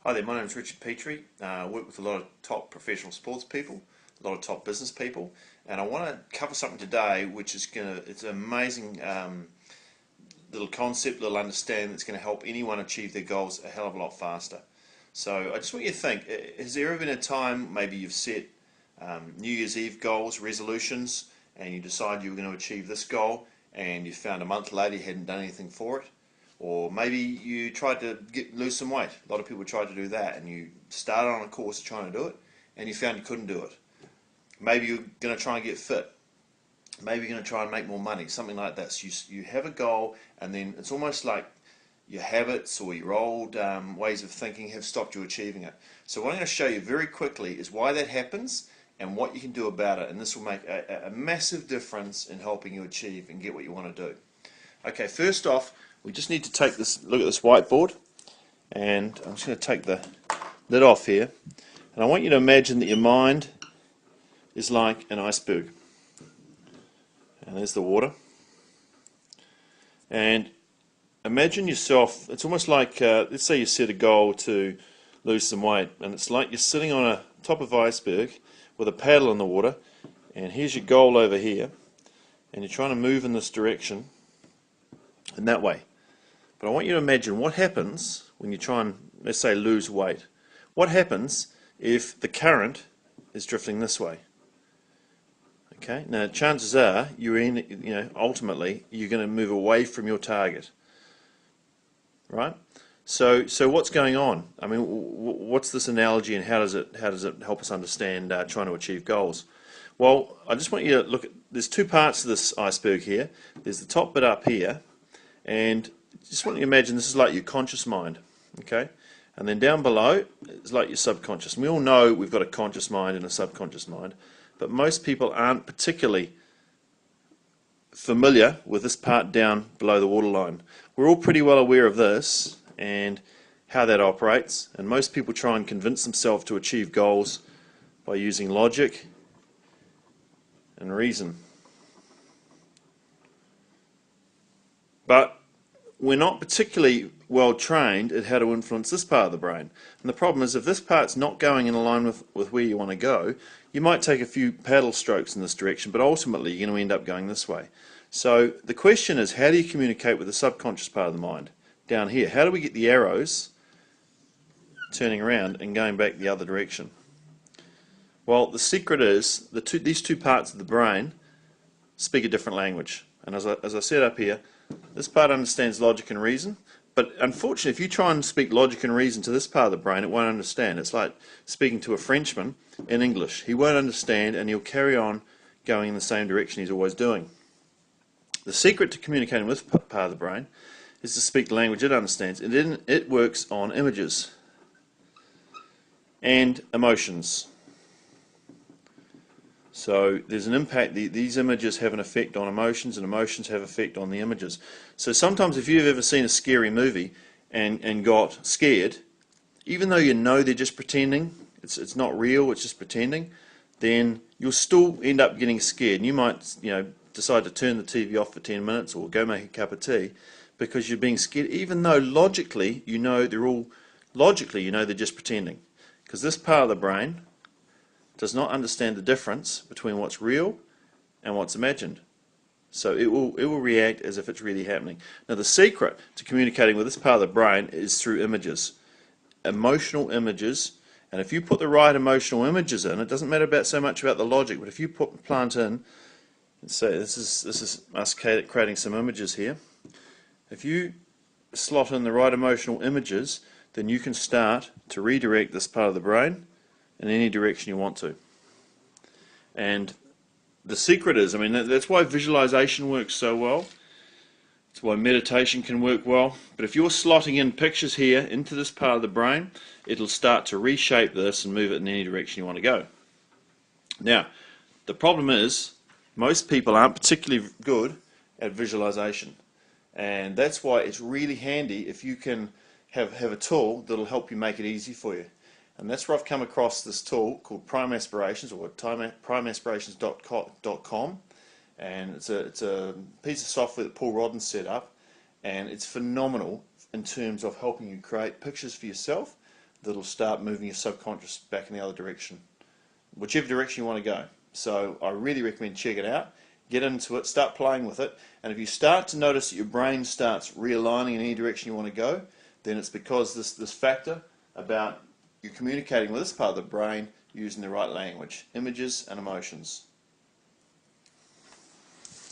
Hi there, my name is Richard Petrie. I work with a lot of top professional sports people, a lot of top business people, and I want to cover something today which is it's an amazing little concept, little understanding that's going to help anyone achieve their goals a hell of a lot faster. So I just want you to think, has there ever been a time maybe you've set New Year's Eve goals, resolutions, and you decide you were going to achieve this goal and you found a month later you hadn't done anything for it? Or maybe you tried to lose some weight. A lot of people tried to do that, and you started on a course trying to do it, and you found you couldn't do it. Maybe you're going to try and get fit. Maybe you're going to try and make more money, something like that. So you have a goal, and then it's almost like your habits or your old ways of thinking have stopped you achieving it. So what I'm going to show you very quickly is why that happens and what you can do about it, and this will make a massive difference in helping you achieve and get what you want to do. Okay, first off, we just need to take this look at this whiteboard, and I'm just going to take the lid off here, and I want you to imagine that your mind is like an iceberg, and there's the water, and imagine yourself, it's almost like let's say you set a goal to lose some weight, and it's like you're sitting on a top of an iceberg with a paddle in the water, and here's your goal over here, and you're trying to move in this direction in that way. But I want you to imagine what happens when you try and, let's say, lose weight. What happens if the current is drifting this way? Okay. Now, chances are ultimately you're going to move away from your target, right? So what's going on? I mean, what's this analogy, and how does it help us understand trying to achieve goals? Well, I just want you to look at. There's two parts to this iceberg here. There's the top bit up here, and just want you to imagine this is like your conscious mind, okay? And then down below is like your subconscious. And we all know we've got a conscious mind and a subconscious mind, but most people aren't particularly familiar with this part down below the waterline. We're all pretty well aware of this and how that operates, and most people try and convince themselves to achieve goals by using logic and reason. But we're not particularly well trained at how to influence this part of the brain. And the problem is, if this part's not going in line with where you want to go, you might take a few paddle strokes in this direction, but ultimately you're going to end up going this way. So the question is, how do you communicate with the subconscious part of the mind down here? How do we get the arrows turning around and going back the other direction? Well, the secret is these two parts of the brain speak a different language. And as I said up here, this part understands logic and reason, but unfortunately, if you try and speak logic and reason to this part of the brain, it won't understand. It's like speaking to a Frenchman in English. He won't understand, and he'll carry on going in the same direction he's always doing. The secret to communicating with this part of the brain is to speak the language it understands, and then it works on images and emotions. So there's an impact. These images have an effect on emotions, and emotions have effect on the images. So sometimes if you've ever seen a scary movie and got scared, even though you know they're just pretending, it's not real, it's just pretending, then you'll still end up getting scared. And you might decide to turn the TV off for 10 minutes or go make a cup of tea because you're being scared, even though logically you know they're just pretending. Because this part of the brain does not understand the difference between what's real and what's imagined. So it will react as if it's really happening. Now, the secret to communicating with this part of the brain is through images, emotional images. And if you put the right emotional images in, it doesn't matter so much about the logic, but if you plant in, let's say this is us creating some images here. If you slot in the right emotional images, then you can start to redirect this part of the brain in any direction you want to. And the secret is, that's why visualization works so well. It's why meditation can work well. But if you're slotting in pictures here into this part of the brain, it'll start to reshape this and move it in any direction you want to go. Now, the problem is, most people aren't particularly good at visualization. And that's why it's really handy if you can have a tool that'll help you make it easy for you. And that's where I've come across this tool called Prime Aspirations, or primeaspirations.com, and it's a piece of software that Paul Rodden set up, and it's phenomenal in terms of helping you create pictures for yourself that'll start moving your subconscious back in the other direction, whichever direction you want to go. So I really recommend check it out, get into it, start playing with it, and if you start to notice that your brain starts realigning in any direction you want to go, then it's because this factor about you communicating with this part of the brain using the right language, images and emotions.